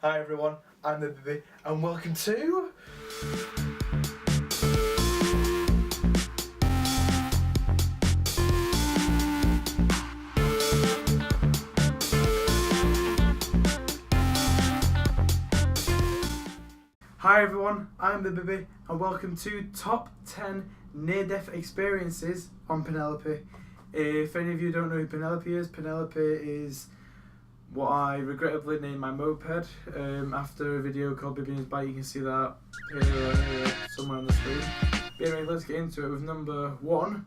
Hi everyone, I'm TheBibby and welcome to... Hi everyone, I'm TheBibby and welcome to Top 10 Near-Death Experiences on Penelope. If any of you don't know who Penelope is what I regrettably named my moped after a video called Bibby and His Bike. You can see that here somewhere on the screen. But anyway, let's get into it with number 1,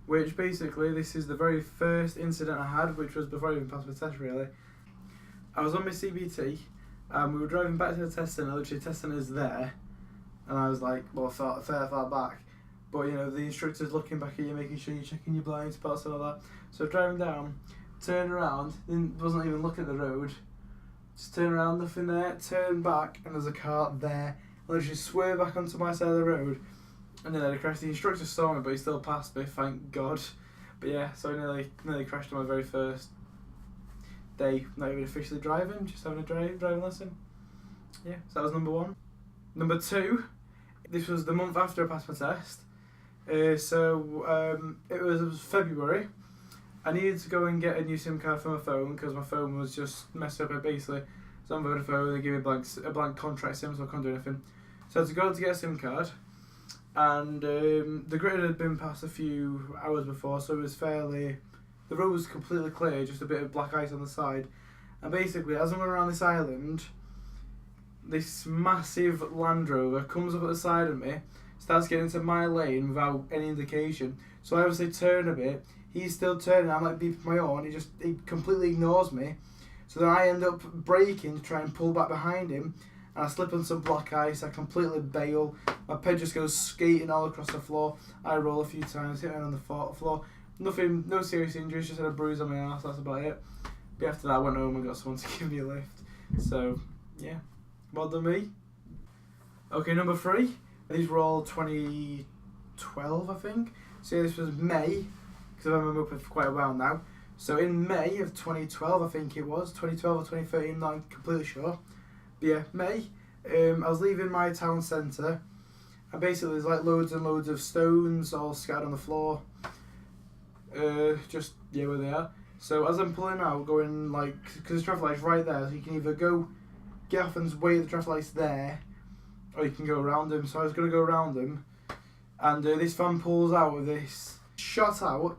which basically this is the very first incident I had, which was before I even passed my test really. I was on my CBT and we were driving back to the test centre, literally the test centre's there, and I was like, well, fair far back. But you know, the instructor's looking back at you, making sure you're checking your blind spots and all that. So driving down, turned around, wasn't even looking at the road, just turned around, nothing there, turned back, and there's a car there. I literally swerved back onto my side of the road, and then I crashed. The instructor saw me, but he still passed me, thank God. But yeah, so I nearly crashed on my very first day, not even officially driving, just having a driving lesson. Yeah, so that was number 1. Number 2, this was the month after I passed my test. It was February. I needed to go and get a new SIM card for my phone because my phone was just messed up. I basically was on Vodafone, they gave me a blank contract SIM, so I couldn't do anything. So I had to go to get a SIM card, and the grid had been passed a few hours before, so it was the road was completely clear, just a bit of black ice on the side. And basically, as I'm going around this island, this massive Land Rover comes up at the side of me, starts getting into my lane without any indication. So I obviously turn a bit. He's still turning, I'm like beeping my horn, he completely ignores me. So then I end up braking to try and pull back behind him, and I slip on some black ice, I completely bail, my ped just goes skating all across the floor, I roll a few times, hit on the floor, nothing, no serious injuries, just had a bruise on my arse, that's about it. But after that I went home and got someone to give me a lift. So, yeah, well done me. Okay, number 3, these were all 2012 I think, so yeah, this was May, because I've had my moped for quite a while now. So in May of 2012, I think it was, 2012 or 2013, I'm not completely sure. But yeah, May, I was leaving my town centre, and basically there's like loads and loads of stones all scattered on the floor. Just, yeah, where they are. So as I'm pulling out, going like, because the traffic light's right there, so you can either get off and wait the traffic light's there, or you can go around them. So I was going to go around them, and this van pulls out with this, shot out,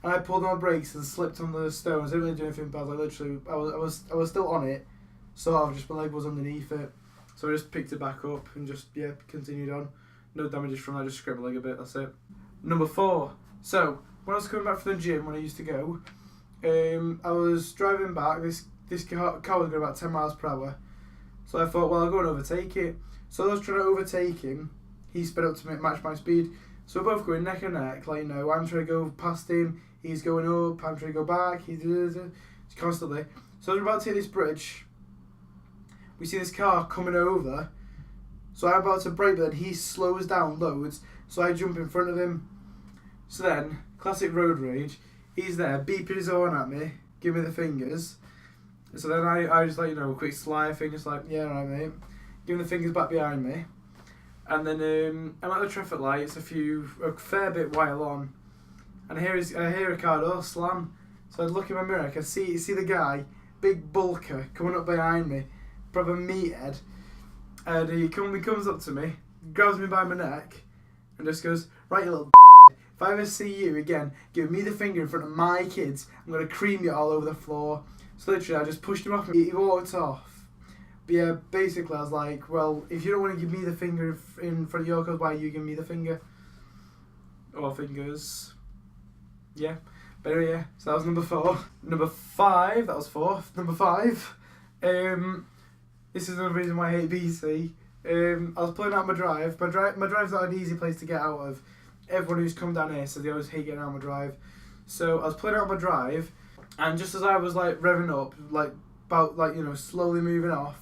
and I pulled on my brakes and slipped on the stones. I didn't really do anything, but I was like, literally, I was still on it, so I was just, my leg was underneath it, so I just picked it back up and just, yeah, continued on. No damages from that, just scraped my leg a bit, that's it. Number 4, so when I was coming back from the gym, when I used to go, I was driving back, this car was going about 10 miles per hour, so I thought, well, I'll go and overtake it. So I was trying to overtake him, he sped up to match my speed, so we're both going neck and neck, like, you know, I'm trying to go past him, he's going up, I'm trying to go back, he's constantly. So as we're about to hit this bridge, we see this car coming over, so I'm about to brake, but then he slows down loads, so I jump in front of him. So then, classic road rage, he's there, beeping his horn at me, give me the fingers. So then I just, like, you know, a quick sly thing, just like, yeah, alright mate, give him the fingers back behind me. And then I'm at the traffic lights a fair bit while on, and I hear a car door slam. So I look in my mirror, I can see the guy, big bulker, coming up behind me, proper meathead, and he comes up to me, grabs me by my neck, and just goes, right, you little if I ever see you again, give me the finger in front of my kids, I'm going to cream you all over the floor. So literally I just pushed him off, he walked off. But yeah, basically I was like, well, if you don't want to give me the finger in front of your kids, why are you giving me the finger? Or fingers. Yeah. But anyway, yeah, so that was number 4. Number 5, that was 4. Number 5, this is another reason why I hate BC. I was pulling out my drive. My drive's not an easy place to get out of. Everyone who's come down here says they always hate getting out of my drive. So I was pulling out my drive, and just as I was like revving up, slowly moving off,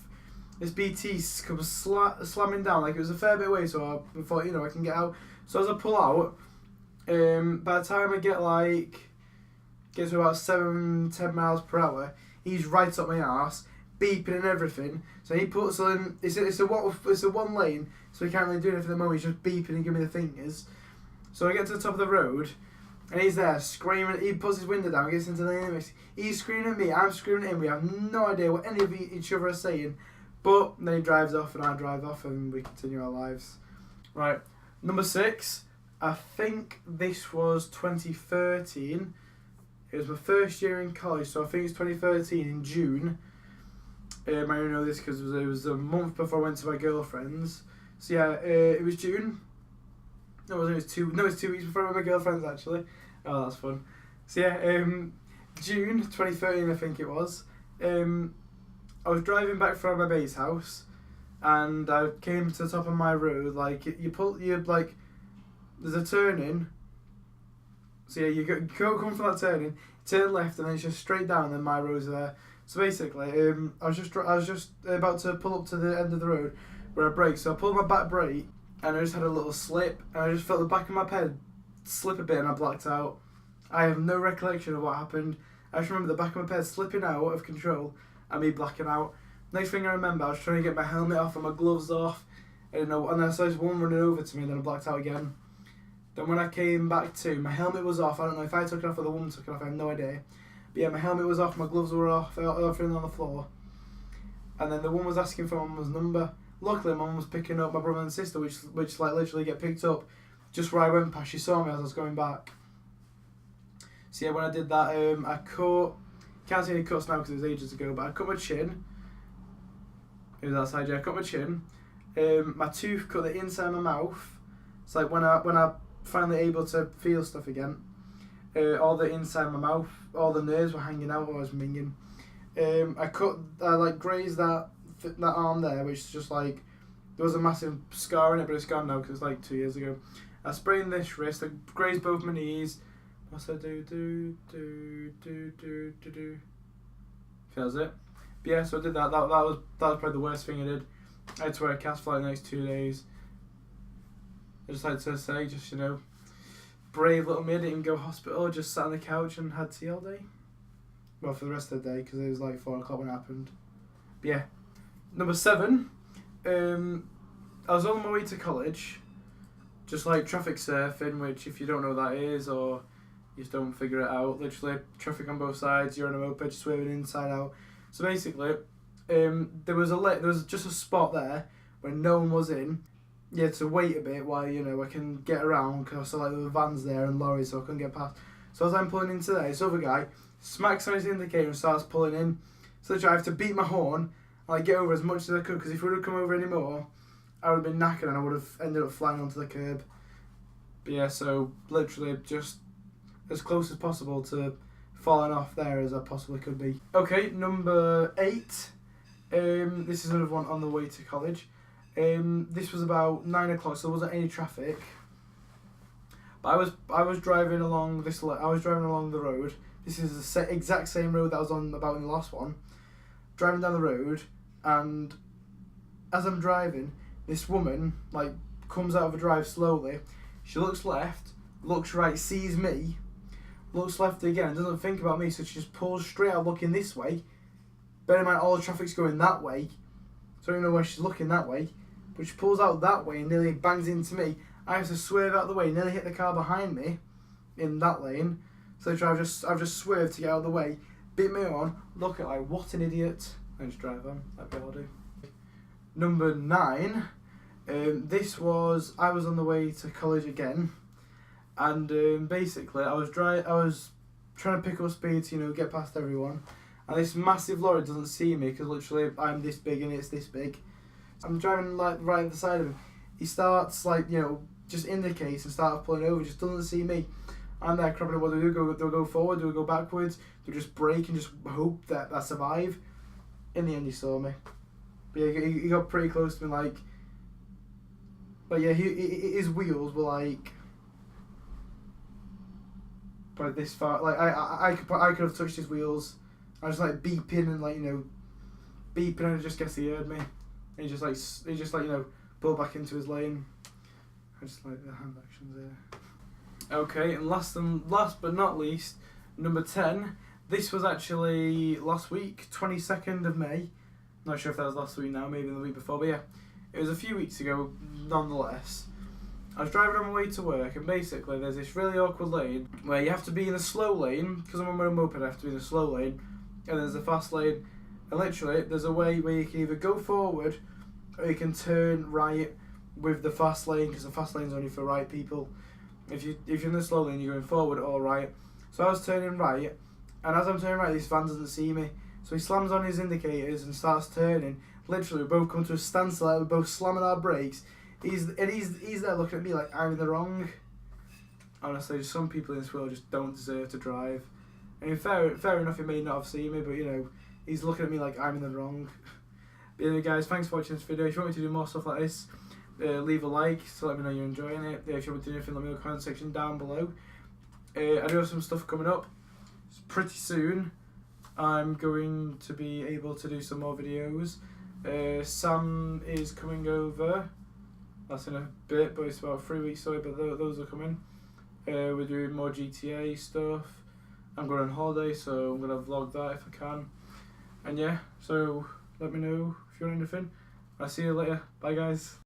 this BT comes slamming down, like it was a fair bit away, so I thought, you know, I can get out. So as I pull out, by the time I get to about 7-10 miles per hour, he's right up my arse, beeping and everything. So he puts on, it's a one lane, so he can't really do anything at the moment. He's just beeping and giving me the fingers. So I get to the top of the road, and he's there screaming. He puts his window down, gets into the lane. He's screaming at me, I'm screaming at him. We have no idea what any of each other are saying. But then he drives off, and I drive off, and we continue our lives. Right, number 6. I think this was 2013. It was my first year in college, so I think it's 2013 in June. I only know this because it was a month before I went to my girlfriend's. So yeah, it was June. No, it was 2 weeks before I went to my girlfriend's actually. Oh, that's fun. So yeah, June 2013 I think it was. I was driving back from my mate's house, and I came to the top of my road. Like there's a turning. So yeah, you come from that turning, turn left, and then it's just straight down. And then my road's there. So basically, I was just about to pull up to the end of the road where I braked. So I pulled my back brake, and I just had a little slip, and I just felt the back of my head slip a bit, and I blacked out. I have no recollection of what happened. I just remember the back of my head slipping out of control, and me blacking out. Next thing I remember, I was trying to get my helmet off and my gloves off, and then I saw this woman running over to me, and then I blacked out again. Then when I came back to, my helmet was off. I don't know if I took it off or the woman took it off, I have no idea. But yeah, my helmet was off, my gloves were off, everything on the floor. And then the woman was asking for my mum's number. Luckily, my mum was picking up my brother and sister, which like literally get picked up just where I went past. She saw me as I was going back. So yeah, when I did that, I cut, can't see any cuts now because it was ages ago, but I cut my chin. It was outside, yeah, I cut my chin. My tooth cut the inside of my mouth. It's like when I finally able to feel stuff again. All the inside of my mouth, all the nerves were hanging out while I was minging. I like grazed that arm there, which is just like, there was a massive scar in it, but it's gone now because it's like 2 years ago. I sprained this wrist, I grazed both my knees. What's I do? Feels it. But yeah, so I did that. That was probably the worst thing I did. I had to wear a cast for like the next 2 days. I just like to say, just, you know, brave little me, I didn't even go to hospital, just sat on the couch and had tea all day. Well, for the rest of the day, because it was like 4 o'clock when it happened. But yeah. Number 7, I was on my way to college, just like traffic surfing, which if you don't know what that is, or you just don't figure it out, literally traffic on both sides, you're on a moped swerving inside out. So basically, there was just a spot there where no one was in. You had to wait a bit while, you know, I can get around, because I saw like there were vans there and lorries, so I couldn't get past. So as I'm pulling into there, this other guy smacks on his indicator and starts pulling in. So literally I have to beat my horn and like get over as much as I could, because if we would have come over anymore, I would have been knackered and I would have ended up flying onto the curb. But yeah, so literally just as close as possible to falling off there as I possibly could be. Okay, number 8. This is another one on the way to college. This was about 9 o'clock, so there wasn't any traffic. But I was driving along the road. This is the exact same road that I was on about in the last one. Driving down the road, and as I'm driving, this woman like comes out of a drive slowly. She looks left, looks right, sees me, looks left again, doesn't think about me, so she just pulls straight out looking this way. Bear in mind all the traffic's going that way, so I don't know where she's looking that way, but she pulls out that way and nearly bangs into me. I have to swerve out of the way, nearly hit the car behind me in that lane. So I've just swerved to get out of the way, bit me on, look at like, what an idiot, and just drive on, like we all do. Number 9, I was on the way to college again, and basically I was trying to pick up speed to, you know, get past everyone, and this massive lorry doesn't see me because literally I'm this big and it's this big. I'm driving like right at the side of him. He starts like, you know, just indicates and starts pulling over, just doesn't see me. I'm there crapping what do we do? Do we go forward? Do we go backwards? Do we just brake and just hope that I survive? In the end, he saw me. But yeah, he got pretty close to me, like. But yeah, his wheels were like probably this far. Like I could have touched his wheels. I was like beeping and like, you know, beeping, and I just guess he heard me. And he just like you know, pulled back into his lane. I just like the hand actions there. Okay, and last but not least, number 10. This was actually last week, 22nd of May. Not sure if that was last week now, maybe the week before, but yeah, it was a few weeks ago nonetheless. I was driving on my way to work, and basically there's this really awkward lane where you have to be in the slow lane, because I'm on a moped, I have to be in the slow lane, and there's a fast lane, and literally there's a way where you can either go forward or you can turn right with the fast lane, because the fast lane's only for right people. If you're in the slow lane, you're going forward or right. So I was turning right, and as I'm turning right, this van doesn't see me, so he slams on his indicators and starts turning. Literally, we both come to a standstill, we're both slamming our brakes. He's there looking at me like I'm in the wrong. Honestly, some people in this world just don't deserve to drive. I mean, fair enough, he may not have seen me, but you know, he's looking at me like I'm in the wrong. But anyway, guys, thanks for watching this video. If you want me to do more stuff like this, leave a like to let me know you're enjoying it. If you want me to do anything, let me know in the comment section down below. I do have some stuff coming up. Pretty soon, I'm going to be able to do some more videos. Sam is coming over. That's in a bit, but it's about 3 weeks away, but those are coming. We're doing more GTA stuff. I'm going on holiday, so I'm going to vlog that if I can. And yeah, so let me know if you want anything. I'll see you later. Bye, guys.